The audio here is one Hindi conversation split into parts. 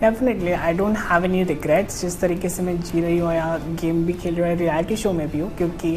Definitely I don't have any regrets जिस तरीके से मैं जी रही हूँ या गेम भी खेल रही हूँ, रियलिटी शो में भी हूँ, क्योंकि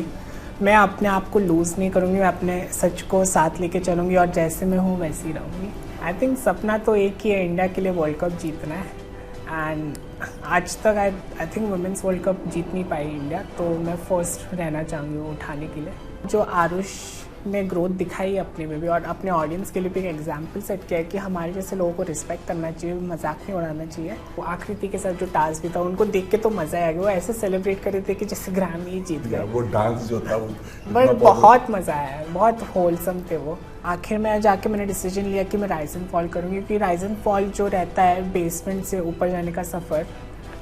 मैं अपने आप को लूज़ नहीं करूँगी, मैं अपने सच को साथ लेके चलूँगी और जैसे मैं हूँ वैसे ही रहूँगी। आई थिंक सपना तो एक ही है, इंडिया के लिए वर्ल्ड कप जीतना है। एंड आज तक I think women's world cup जीत नहीं पाई इंडिया, तो मैं फर्स्ट रहना चाहूँगी वो उठाने के लिए। जो आरुष ने ग्रोथ दिखाई अपने में भी और अपने ऑडियंस के लिए भी एक एग्जाम्पल सेट किया है कि हमारे जैसे लोगों को रिस्पेक्ट करना चाहिए, मजाक नहीं उड़ाना चाहिए। वो आकृति के साथ जो टास्क भी था उनको देख के तो मज़ा आ गया, वो ऐसे सेलिब्रेट कर रहे थे कि जैसे ग्रैमी जीत गया। वो डांस जो था वो बट बहुत मज़ा आया, बहुत होलसम थे वो। आखिर में जाके मैंने डिसीजन लिया कि मैं राइज एंड फॉल करूँगी, क्योंकि राइज एंड फॉल जो रहता है बेसमेंट से ऊपर जाने का सफ़र,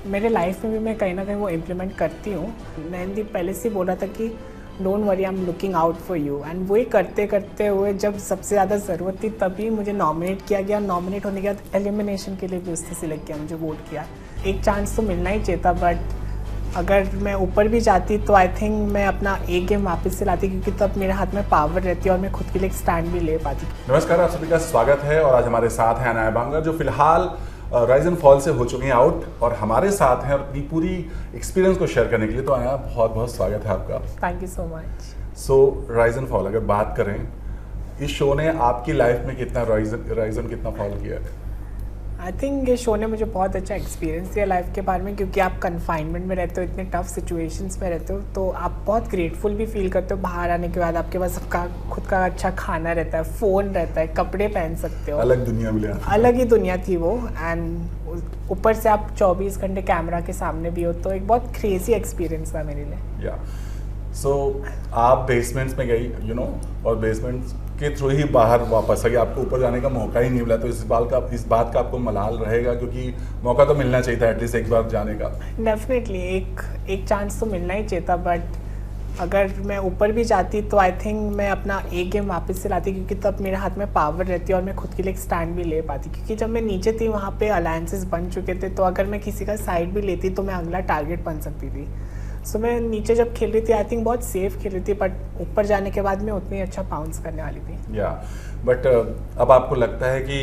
मेरे लाइफ में भी मैं कहीं ना कहीं वो इम्प्लीमेंट करती हूँ। नैनदीप पहले से बोल रहा था कि don't worry, I am looking out for you, and वही करते करते हुए जब सबसे ज़्यादा ज़रूरत थी तभी मुझे नॉमिनेट किया गया। नॉमिनेट होने के बाद एलिमिनेशन के लिए भी उसने सिलेक्ट किया, मुझे वोट किया। एक चांस तो मिलना ही चाहिए था, बट अगर मैं ऊपर भी जाती तो आई थिंक मैं अपना एक गेम वापस से लाती, क्योंकि तब मेरे हाथ में पावर रहती और मैं खुद के लिए एक स्टैंड भी ले पाती। नमस्कार, आप सभी का स्वागत है और आज हमारे साथ हैं अनाया बांगर, जो फिलहाल राइज एंड फॉल से हो चुकी हैं आउट और हमारे साथ हैं और अपनी पूरी एक्सपीरियंस को शेयर करने के लिए। तो अनाया, बहुत बहुत स्वागत है आपका। Thank you so much. So rise and fall अगर बात करें, इस शो ने आपकी लाइफ में कितना राइज एंड कितना फॉल किया है? आई थिंक ये शो ने मुझे बहुत अच्छा एक्सपीरियंस दिया लाइफ के बारे में, क्योंकि आप कन्फाइनमेंट में रहते हो, इतने टफ सिचुएशंस में रहते हो, तो आप बहुत ग्रेटफुल भी फील करते हो। बाहर आने के बाद आपके पास सबका खुद का अच्छा खाना रहता है, फ़ोन रहता है, कपड़े पहन सकते हो। अलग दुनिया मिले, अलग ही दुनिया थी वो। एंड ऊपर से आप 24 घंटे कैमरा के सामने भी हो, तो एक बहुत क्रेजी एक्सपीरियंस था मेरे लिए। या सो आप बेसमेंट्स में गई और बेसमेंट्स के थ्रू ही बाहर वापस आ गई, आपको ऊपर जाने का मौका ही नहीं मिला। तो इस बात का आपको मलाल रहेगा, क्योंकि मौका तो मिलना चाहिए था एटलीस्ट एक बार जाने का। डेफिनेटली एक चांस तो मिलना ही चाहिए था, बट अगर मैं ऊपर भी जाती तो आई थिंक मैं अपना एक गेम वापस से लाती, क्योंकि तब मेरे हाथ में पावर रहती और मैं खुद के लिए एक स्टैंड भी ले पाती। क्योंकि जब मैं नीचे थी वहाँ पे अलायंसेस बन चुके थे, तो अगर मैं किसी का साइड भी लेती तो मैं अगला टारगेट बन सकती थी। सो मैं नीचे जब खेल रही थी आई थिंक बहुत सेफ खेल रही थी, बट ऊपर जाने के बाद मैं उतनी अच्छा बाउंस करने वाली थी। या बट अब आपको लगता है कि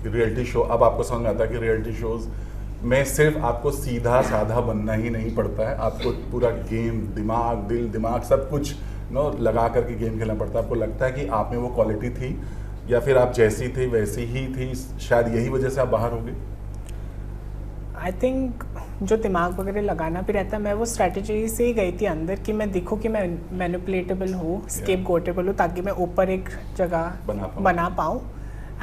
रियलिटी शो, अब आपको समझ में आता है कि रियलिटी शोज में सिर्फ आपको सीधा साधा बनना ही नहीं पड़ता है, आपको पूरा गेम, दिमाग, दिमाग सब कुछ लगा करके गेम खेलना पड़ता है। आपको लगता है कि आप में वो क्वालिटी थी, या फिर आप जैसी थी वैसी ही थी, शायद यही वजह से आप बाहर हो गए? आई थिंक जो दिमाग वगैरह लगाना भी रहता है, मैं वो स्ट्रैटेजी से ही गई थी अंदर कि मैं दिखूँ कि मैं मैनिपुलेटेबल हूँ, स्केपगोटेबल हूँ, ताकि मैं ऊपर एक जगह बना पाऊँ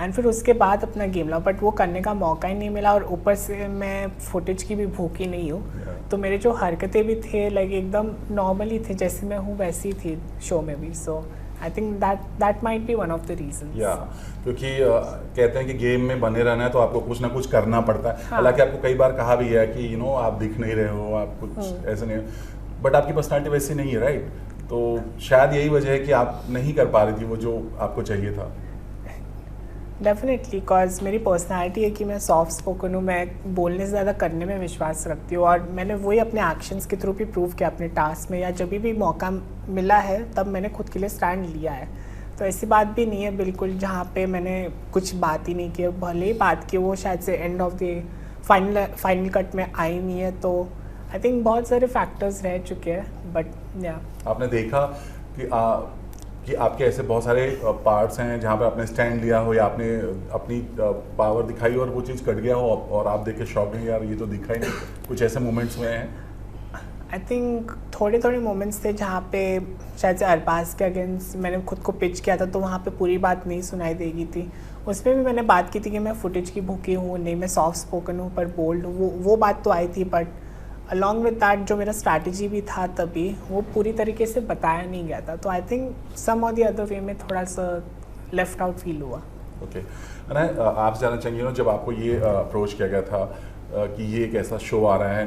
एंड फिर उसके बाद अपना गेम लाऊँ। बट वो करने का मौका ही नहीं मिला, और ऊपर से मैं फुटेज की भी भूखी नहीं हूँ। तो मेरे जो हरकतें भी थे लाइक एकदम नॉर्मल ही थे, जैसे मैं हूँ वैसी थी शो में भी। So I think that might be one of the reasons. या क्योंकि कहते हैं कि गेम में बने रहना है तो आपको कुछ ना कुछ करना पड़ता है। हालांकि आपको कई बार कहा भी है कि आप दिख नहीं रहे हो, आप कुछ ऐसे नहीं, बट आपकी पर्सनालिटी वैसी नहीं है, राइट? तो शायद यही वजह है कि आप नहीं कर पा रही थी वो जो आपको चाहिए था। डेफिनेटली, बिकॉज मेरी पर्सनालिटी है कि मैं सॉफ्ट स्पोकन हूँ, मैं बोलने से ज़्यादा करने में विश्वास रखती हूँ, और मैंने वही अपने एक्शंस के थ्रू भी प्रूव किया अपने टास्क में, या जब भी मौका मिला है तब मैंने खुद के लिए स्टैंड लिया है। तो ऐसी बात भी नहीं है बिल्कुल जहाँ पे मैंने कुछ बात ही नहीं की, भले ही बात की वो शायद से end of the final cut में आई नहीं है। तो आई थिंक बहुत सारे फैक्टर्स रह चुके हैं, बट या आपने देखा कि आपके ऐसे बहुत सारे पार्ट्स हैं जहाँ पे आपने स्टैंड लिया हो या आपने अपनी पावर दिखाई और वो चीज़ कट गया हो और आप देख के शॉक हैं, यार ये तो दिखा ही नहीं। कुछ ऐसे मोमेंट्स हुए हैं? आई थिंक थोड़े मोमेंट्स थे जहाँ पे शायद से अरबाज के अगेंस्ट मैंने खुद को पिच किया था, तो वहाँ पे पूरी बात नहीं सुनाई देगी थी। उसमें भी मैंने बात की थी कि मैं फुटेज की भूखी हूँ, नहीं मैं सॉफ्ट स्पोकन हूँ पर बोल्ड हूँ, वो बात तो आई थी। बट अलॉन्ग विद दैट जो मेरा स्ट्रैटेजी भी था तभी, वो पूरी तरीके से बताया नहीं गया था। तो आई थिंक सम और द अदर वे में थोड़ा सा लेफ्ट आउट फील हुआ। ओके, आप जानना चाहेंगे जब आपको ये अप्रोच किया गया था कि ये एक ऐसा शो आ रहा है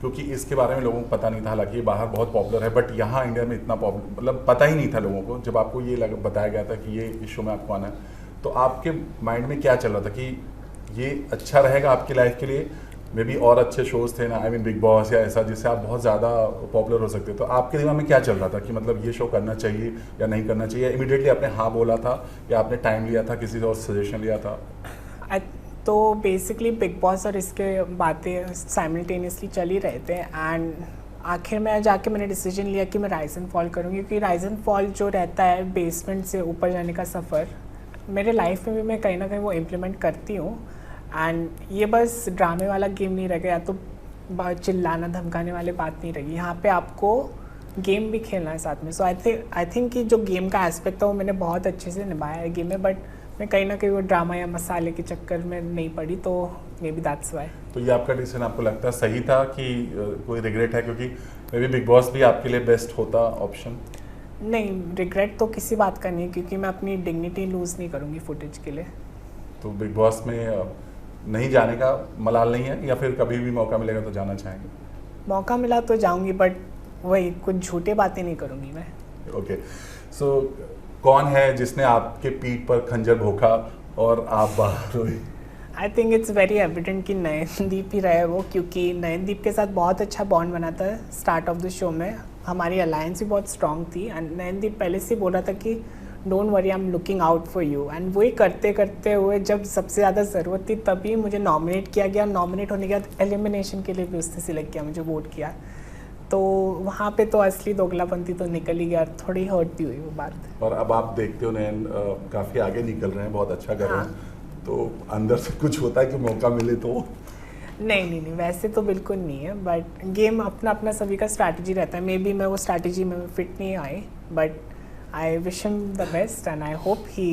क्योंकि इसके बारे में लोगों को पता नहीं था, हालांकि ये बाहर बहुत पॉपुलर है बट यहाँ इंडिया में इतना मतलब पता ही नहीं था लोगों को। जब आपको ये बताया गया था कि ये इस शो में आपको आना है, तो आपके माइंड में क्या चल रहा था कि ये अच्छा रहेगा आपकी लाइफ के लिए? मे बी और अच्छे शोज़ थे ना, आई मीन बिग बॉस या ऐसा जिससे आप बहुत ज़्यादा पॉपुलर हो सकते, तो आपके दिमाग में क्या चल रहा था कि मतलब ये शो करना चाहिए या नहीं करना चाहिए? इमीडिएटली आपने हाँ बोला था या आपने टाइम लिया था, किसी और सजेशन लिया था? तो तो बेसिकली बिग बॉस और इसके बातें साइमल्टेनियसली चल ही रहे थे एंड आखिर में जाके मैंने डिसीजन लिया कि मैं राइज एंड फॉल करूँगी, क्योंकि राइज एंड फॉल जो रहता है बेसमेंट से ऊपर जाने का सफ़र, मेरे लाइफ में भी मैं कहीं ना कहीं वो इम्प्लीमेंट करती हूँ। एंड ये बस ड्रामे वाला गेम नहीं रह गया, तो चिल्लाना धमकाने वाली बात नहीं रही। यहाँ पे आपको गेम भी खेलना है साथ में। सो आई थिंक कि जो गेम का एस्पेक्ट था वो मैंने बहुत अच्छे से निभाया है गेम में, बट मैं कहीं ना कहीं वो ड्रामा या मसाले के चक्कर में नहीं पड़ी, तो मे बी दैट्स व्हाई। तो ये आपका डिसीजन आपको लगता है सही था कि कोई रिग्रेट है, क्योंकि मे बी बिग बॉस भी आपके लिए बेस्ट होता ऑप्शन? नहीं, रिग्रेट तो किसी बात का नहीं है, क्योंकि मैं अपनी डिग्निटी लूज़ नहीं करूँगी फुटेज के लिए। तो बिग बॉस में नहीं जाने का मलाल नहीं है, या फिर कभी भी मौका मिलेगा तो जाना चाहेंगे? मौका मिला तो जाऊँगी, बट वही कुछ झूठे बातें नहीं करूँगी मैं। ओके, सो कौन है जिसने आपके पीठ पर खंजर भोंका और आप बाहर हुई? I think it's very evident कि नयनदीप ही रहे वो, क्योंकि नयनदीप के साथ बहुत अच्छा बॉन्ड बना था स्टार्ट ऑफ द शो में। हमारी अलायंस भी बहुत स्ट्रॉन्ग थी एंड नयनदीप पहले से बोल रहा था कि don't worry, I am looking out for you. And वही करते करते हुए जब सबसे ज़्यादा ज़रूरत थी तभी मुझे नॉमिनेट किया गया। नॉमिनेट होने के बाद एलिमिनेशन के लिए भी उसने सिलेक्ट किया, मुझे वोट किया। तो वहाँ पे तो असली दोगलापंती तो निकल ही गया, थोड़ी हर्ट भी हुई वो बात। और अब आप देखते हो नयन काफ़ी आगे निकल रहे हैं, बहुत अच्छा कर रहे हैं, तो अंदर से कुछ होता है कि मौका मिले तो? नहीं, वैसे तो बिल्कुल नहीं है, बट गेम अपना अपना सभी का स्ट्रैटेजी रहता है। मे बी मैं वो स्ट्रैटेजी में फिट नहीं आई, but I wish him the best and I hope he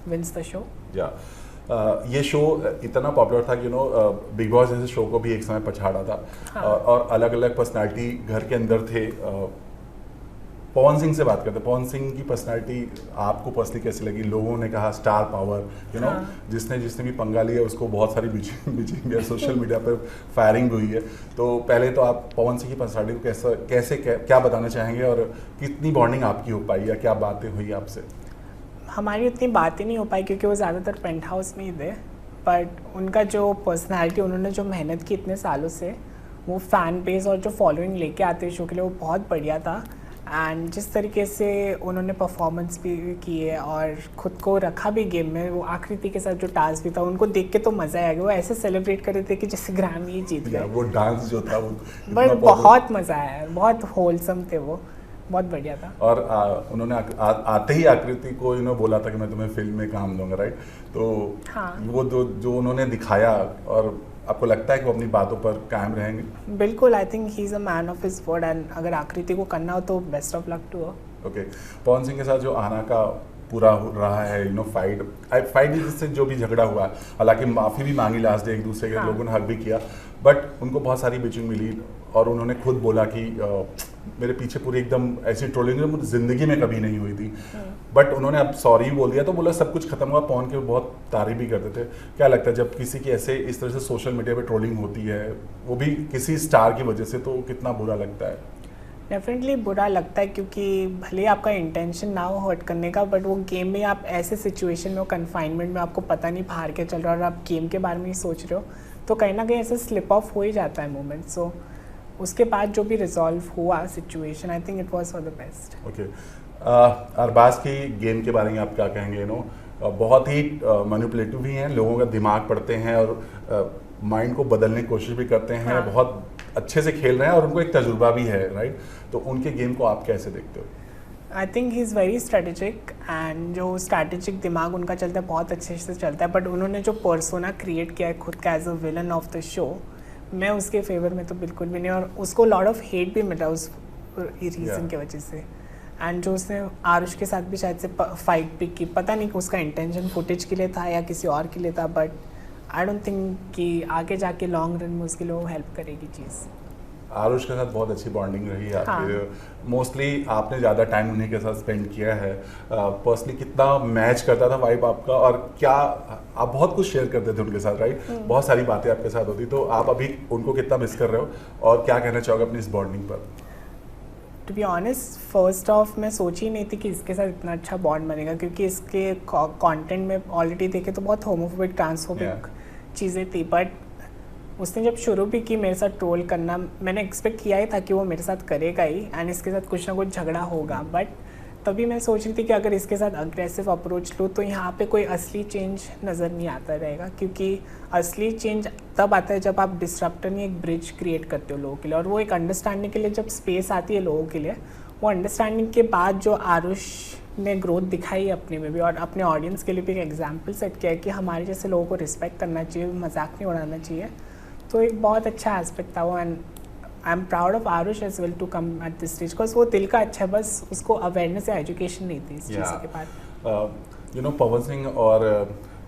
wins the show. या ये शो इतना पॉपुलर था कि बिग बॉस जैसे शो को भी एक समय पछाड़ा था। हाँ। और अलग अलग पर्सनालिटी घर के अंदर थे। पवन सिंह से बात करते हैं। पवन सिंह की पर्सनालिटी आपको पर्सनली कैसी लगी? लोगों ने कहा स्टार पावर, जिसने भी पंगा लिया उसको बहुत सारी बीचिंग है, सोशल मीडिया पर फायरिंग हुई है। तो पहले तो आप पवन सिंह की पर्सनालिटी को क्या बताना चाहेंगे, और कितनी बॉन्डिंग आपकी हो पाई या क्या बातें हुई आपसे? हमारी उतनी बातें नहीं हो पाई क्योंकि वो ज़्यादातर पेंट हाउस में ही थे, बट उनका जो पर्सनालिटी, उन्होंने जो मेहनत की इतने सालों से, वो फ़ैन बेस और जो फॉलोइंग लेके आते हैं शो के लिए, वो बहुत बढ़िया था। एंड जिस तरीके से उन्होंने परफॉर्मेंस भी की है और ख़ुद को रखा भी गेम में, वो आकृति के साथ जो टास्क भी था, उनको देख के तो मज़ा आ गया। वो ऐसे सेलिब्रेट कर रहे थे कि जैसे ग्रैमी जीत गए। वो डांस जो था वो बट बहुत मज़ा आया, बहुत होलसम थे वो, बहुत बढ़िया था। और उन्होंने आते ही आकृति को बोला था कि मैं तुम्हें फिल्म में काम दूंगा, राइट? तो हाँ, वो जो उन्होंने दिखाया, और आपको लगता है कि वो अपनी बातों पर कायम रहेंगे? बिल्कुल, I think he is a man of his word and अगर आकृति को करना हो तो best of luck to her. Okay, Pawan Singh के साथ जो आना का पूरा रहा है फाइट जिससे जो भी झगड़ा हुआ, हालांकि माफ़ी भी मांगी लास्ट डे, एक दूसरे के लोगों ने हक भी किया, बट उनको बहुत सारी बिचिंग मिली और उन्होंने खुद बोला कि मेरे पीछे पूरी एकदम ऐसी ट्रोलिंग मुझे ज़िंदगी में कभी नहीं हुई थी। बट उन्होंने अब सॉरी बोल दिया तो बोला सब कुछ खत्म हुआ। पवन के बहुत तारीफ भी करते थे। क्या लगता है जब किसी की ऐसे इस तरह से सोशल मीडिया पे ट्रोलिंग होती है, वो भी किसी स्टार की वजह से, तो कितना बुरा लगता है? डेफिनेटली बुरा लगता है, क्योंकि भले आपका इंटेंशन ना हो हर्ट करने का, बट वो गेम में आप ऐसे सिचुएशन में हो, कन्फाइनमेंट में, आपको पता नहीं बाहर क्या चल रहा है और आप गेम के बारे में ही सोच रहे हो, तो कहीं ना कहीं ऐसे स्लिप ऑफ हो ही जाता है मोमेंट। सो उसके बाद जो भी रिजॉल्व हुआ situation, I think it was for the best. Okay, Arbaaz की गेम के बारे में आप क्या कहेंगे? बहुत ही मैनिपुलेटिव भी हैं, लोगों का दिमाग पढ़ते हैं और माइंड को बदलने की कोशिश भी करते हैं। हाँ। बहुत अच्छे से खेल रहे हैं और उनको एक तजुर्बा भी है, राइट? तो उनके गेम को आप कैसे देखते हो? आई think he is very strategic and जो स्ट्रेटेजिक दिमाग उनका चलता है बहुत अच्छे से चलता है, बट उन्होंने जो पर्सोना क्रिएट किया है खुद का as a villain of the show, मैं उसके फेवर में तो बिल्कुल भी नहीं। और उसको लॉट ऑफ हेट भी मिला उस रीज़न की वजह से। एंड जो उसने आरुष के साथ भी शायद से फाइट भी की, पता नहीं कि उसका इंटेंशन फुटेज के लिए था या किसी और के लिए था, बट आई डोंट थिंक कि आगे जाके लॉन्ग रन में उसके लिए वो हेल्प करेगी चीज़। आरुष के साथ बहुत अच्छी बॉन्डिंग रही है आपकी। हाँ। मोस्टली आपने ज़्यादा टाइम उन्हीं के साथ स्पेंड किया है। पर्सनली कितना मैच करता था वाइब आपका, और क्या आप बहुत कुछ शेयर करते थे उनके साथ, राइट? बहुत सारी बातें आपके साथ होती, तो आप अभी उनको कितना मिस कर रहे हो और क्या कहना चाहोगे अपनी इस बॉन्डिंग पर? To be honest, first of मैं सोची ही नहीं थी कि इसके साथ इतना अच्छा बॉन्ड बनेगा, क्योंकि इसके कंटेंट में ऑलरेडी देखे तो बहुत होमोफोबिक, ट्रांसफोबिक चीज़ें थी। बट उसने जब शुरू भी की मेरे साथ ट्रोल करना, मैंने एक्सपेक्ट किया ही था कि वो मेरे साथ करेगा ही एंड इसके साथ कुछ ना कुछ झगड़ा होगा। बट तभी मैं सोच रही थी कि अगर इसके साथ अग्रेसिव अप्रोच लूँ तो यहाँ पे कोई असली चेंज नज़र नहीं आता रहेगा, क्योंकि असली चेंज तब आता है जब आप डिस्ट्रप्टर नहीं एक ब्रिज क्रिएट करते हो लोगों के लिए, और वो एक अंडरस्टैंडिंग के लिए जब स्पेस आती है लोगों के लिए, वो अंडरस्टैंडिंग के बाद जो आरुष ने ग्रोथ दिखाई अपने में भी और अपने ऑडियंस के लिए भी एक एग्जाम्पल सेट किया है कि हमारे जैसे लोगों को रिस्पेक्ट करना चाहिए, मजाक नहीं उड़ाना चाहिए, तो एक बहुत अच्छा एस्पेक्ट था वो। And I am proud of Aarush as well to come at this stage, because वो दिल का अच्छा है, बस उसको अवेयरनेस या एजुकेशन नहीं थी इस चीज़ के बाद। यू नो पवन सिंह और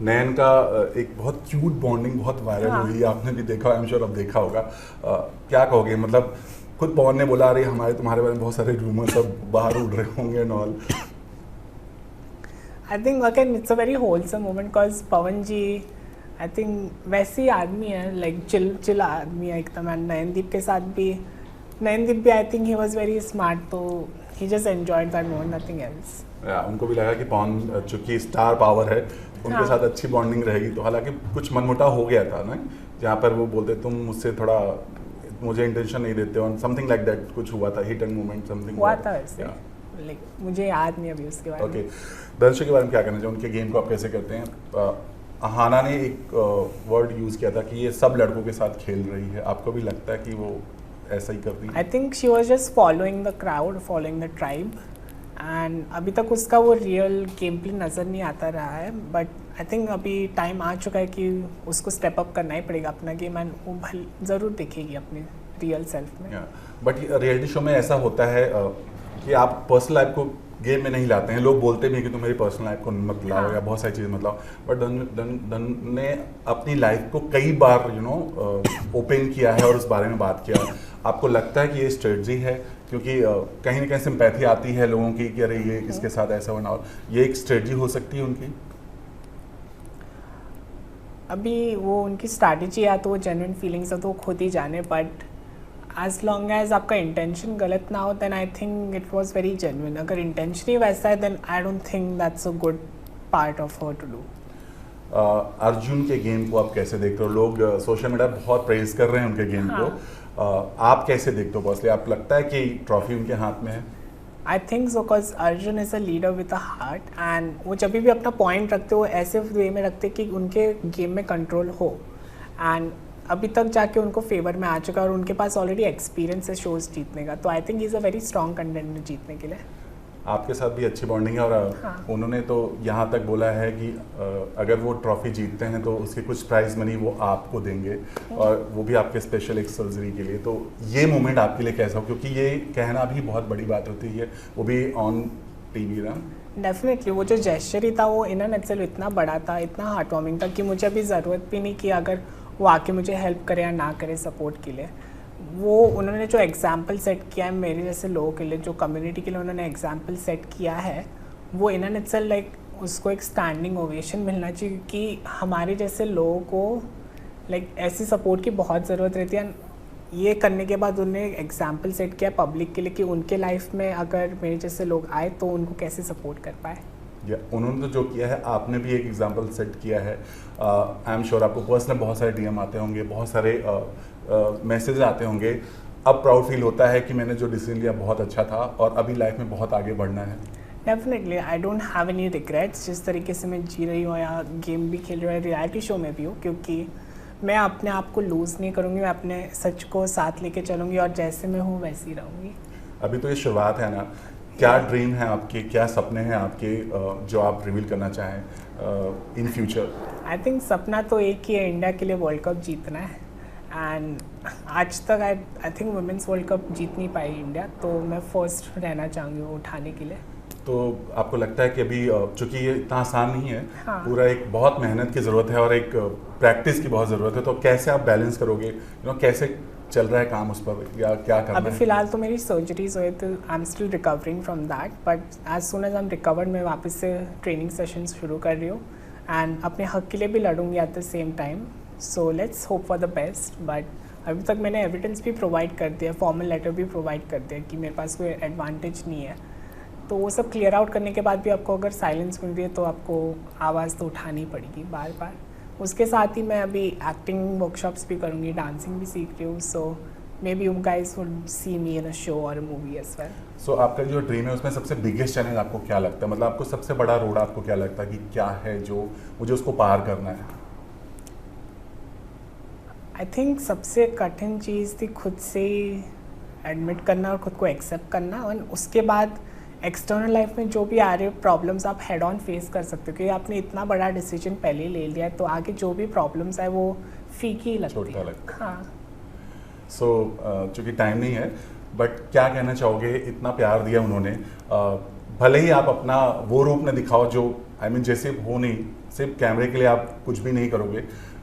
नयन का एक बहुत क्यूट बॉन्डिंग बहुत वायरल हुई, आपने भी देखा, आई एम श्योर अब देखा होगा। क्या कहोगे, मतलब खुद पवन ने बोला अरे हमारे तुम्हारे बारे में बहुत सारे रूमर सब बाहर उड़ रहे होंगे and all. I think again it's a very wholesome moment, because Pawan ji I think वैसे ही आदमी है, लाइक चिल आदमी है एकदम। एंड नयनदीप के साथ भी, नयनदीप भी I think he was very smart, तो he just enjoyed that moment, nothing else. उनको भी लगा कि पवन चूंकि स्टार पावर है उनके साथ अच्छी बॉन्डिंग रहेगी, तो हालांकि कुछ मनमुटाव हो गया था ना, जहाँ पर वो बोलते तुम मुझसे थोड़ा मुझे इंटेंशन नहीं देते हो, समथिंग लाइक दैट कुछ हुआ था, हिट एंड मोमेंट समथिंग हुआ था वैसे, लाइक मुझे याद नहीं अभी उसके बारे में। ओके, दर्शक के बारे में क्या कहना चाहिए, उनके गेम को आप कैसे करते हैं? अहाना ने एक वर्ड यूज़ किया था कि ये सब लड़कों के साथ खेल रही है, आपको भी लगता है कि वो ऐसा ही कर रही है? I think she was just following the crowd, following the tribe, and अभी तक उसका वो रियल गेम प्ले नज़र नहीं आता रहा है, बट आई थिंक अभी टाइम आ चुका है कि उसको स्टेप अप करना ही पड़ेगा अपना गेम, एंड वो ज़रूर दिखेगी अपने रियल सेल्फ में। बट रियलिटी शो में ऐसा होता है कि आप पर्सनल लाइफ को गेम में नहीं लाते हैं, लोग बोलते भी हैं कि तुम मेरी पर्सनल लाइफ को मत लाओ या बहुत सारी चीज़ें मत लाओ, बट धन ने अपनी लाइफ को कई बार ओपन किया है और उस बारे में बात किया। आपको लगता है कि ये स्ट्रेटजी है, क्योंकि कहीं ना कहीं सिंपैथी आती है लोगों की कि अरे ये इसके साथ ऐसा होना, और ये एक स्ट्रेटजी हो सकती है उनकी? अभी वो उनकी स्ट्रैटेजी या तो वो जेन्युइन फीलिंग्स है तो वो खुद ही जाने, बट एज लॉन्ग एज आपका इंटेंशन गलत ना हो then I think it was very genuine. अगर इंटेंशन ही वैसा है then I don't think that's a good part of her to do. Arjun के गेम को आप कैसे देखते हो? लोग सोशल मीडिया पर बहुत प्रेज कर रहे हैं उनके गेम को, आप कैसे देखते हो पर्सनली? आप लगता है कि ट्रॉफी उनके हाथ में है? I think so, because Arjun is a leader with a heart, and वो जब भी अपना पॉइंट रखते हो ऐसे वे में रखते कि उनके गेम में कंट्रोल हो, एंड अभी तक जाके उनको फेवर में आ चुका है और उनके पास ऑलरेडी एक्सपीरियंस है शोज जीतने का, तो I think is a very strong contender जीतने के लिए। आपके साथ भी अच्छी बॉन्डिंग है, और उन्होंने तो यहाँ तक बोला है कि अगर वो ट्रॉफी जीतते हैं तो उसकी कुछ प्राइज मनी वो आपको देंगे, और वो भी आपके स्पेशल एक सर्जरी के लिए। तो ये मोमेंट आपके लिए कैसा हो, क्योंकि ये कहना भी बहुत बड़ी बात होती है, वो भी ऑन टीवी ना? डेफिनेटली वो जो जेस्चर ही था वो इन एंड इटसेल्फ इतना बड़ा था, इतना हार्ट वार्मिंग था कि मुझे अभी ज़रूरत भी नहीं कि अगर वो आके मुझे हेल्प करे या ना करे सपोर्ट के लिए। वो उन्होंने जो एग्जाम्पल सेट किया है मेरे जैसे लोगों के लिए, जो कम्युनिटी के लिए उन्होंने एग्जाम्पल सेट किया है, वो इन एंड इटसेल्फ लाइक उसको एक स्टैंडिंग ओवेशन मिलना चाहिए, कि हमारे जैसे लोगों को लाइक ऐसी सपोर्ट की बहुत ज़रूरत रहती है। ये करने के बाद उन्होंने एग्जाम्पल सेट किया पब्लिक के लिए कि उनके लाइफ में अगर मेरे जैसे लोग आए तो उनको कैसे सपोर्ट कर पाए। उन्होंने तो जो किया है, आपने भी एक एग्जाम्पल सेट किया है। आई एम श्योर आपको पर्सनल बहुत सारे डीएम आते होंगे, बहुत सारे मैसेज आते होंगे, अब प्राउड फील होता है कि मैंने जो डिसीजन लिया बहुत अच्छा था और अभी लाइफ में बहुत आगे बढ़ना है? Definitely I don't have any regrets. जिस तरीके से मैं जी रही हूँ या गेम भी खेल रही हूँ, रियलिटी शो में भी हूँ, क्योंकि मैं अपने आप को लूज़ नहीं करूँगी, मैं अपने सच को साथ लेके चलूँगी और जैसे मैं हूँ वैसे ही रहूँगी। अभी तो ये शुरुआत है ना, क्या ड्रीम है आपके, क्या सपने हैं आपके जो आप रिवील करना चाहें इन फ्यूचर? आई थिंक सपना तो एक ही है, इंडिया के लिए वर्ल्ड कप जीतना है। एंड आज तक I think women's world cup जीत नहीं पाई इंडिया, तो मैं फर्स्ट रहना चाहूँगी वो उठाने के लिए। तो आपको लगता है कि अभी चूंकि ये इतना आसान नहीं है, हाँ। पूरा एक बहुत मेहनत की ज़रूरत है और एक प्रैक्टिस की बहुत ज़रूरत है, तो कैसे आप बैलेंस करोगे? कैसे चल रहा है काम उस पर, या क्या करना है? अभी फिलहाल तो मेरी सर्जरीज हुई, तो I am still recovering from that, but as soon as I am recovered मैं वापस से ट्रेनिंग सेशंस शुरू कर रही हूँ एंड अपने हक के लिए भी लड़ूंगी at the same time. So let's hope for the best. But अभी तक मैंने एविडेंस भी प्रोवाइड कर दिया, फॉर्मल लेटर भी प्रोवाइड कर दिया कि मेरे पास कोई एडवांटेज नहीं है। तो वो सब क्लियर आउट करने के बाद भी आपको अगर साइलेंस मिल रही है तो आपको आवाज़ तो उठानी पड़ेगी बार बार। उसके साथ ही मैं अभी एक्टिंग वर्कशॉप्स भी करूँगी, डांसिंग भी सीख रही हूँ। सो maybe you guys would see me in a show or a movie as well. सो आपका जो ड्रीम है उसमें सबसे बिगेस्ट चैलेंज आपको क्या लगता है, मतलब आपको सबसे बड़ा रोड आपको क्या लगता है कि क्या है जो मुझे उसको पार करना है? आई थिंक सबसे कठिन चीज़ थी खुद से एडमिट करना और खुद को एक्सेप्ट करना, और उसके बाद एक्सटर्नल लाइफ में जो भी आ रहे प्रॉब्लम्स आप हेड ऑन फेस कर सकते हो, क्योंकि आपने इतना बड़ा डिसीजन पहले ले लिया है, तो आगे जो भी प्रॉब्लम्स है वो फीकी ही लगती छोटा है। लगता है। हाँ, सो चूँकि टाइम नहीं है, बट क्या कहना चाहोगे, इतना प्यार दिया उन्होंने, भले ही आप अपना वो रूप न दिखाओ जो जैसे हो नहीं, सिर्फ कैमरे के लिए आप कुछ भी नहीं करोगे,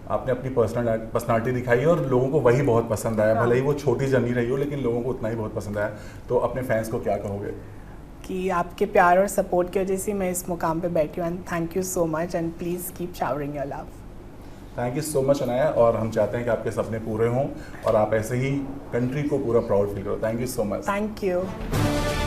आपने अपनी पर्सनालिटी दिखाई है और लोगों को वही बहुत पसंद आया। भले ही वो छोटी जर्नी रही हो, लेकिन लोगों को उतना ही बहुत पसंद आया। तो अपने फैंस को क्या कहोगे? कि आपके प्यार और सपोर्ट की वजह से मैं इस मुकाम पे बैठी हूँ, and thank you so much, and please keep showering your love. Thank you so much Anaya, और हम चाहते हैं कि आपके सपने पूरे हों और आप ऐसे ही कंट्री को पूरा प्राउड फील करो। Thank you so much. Thank you.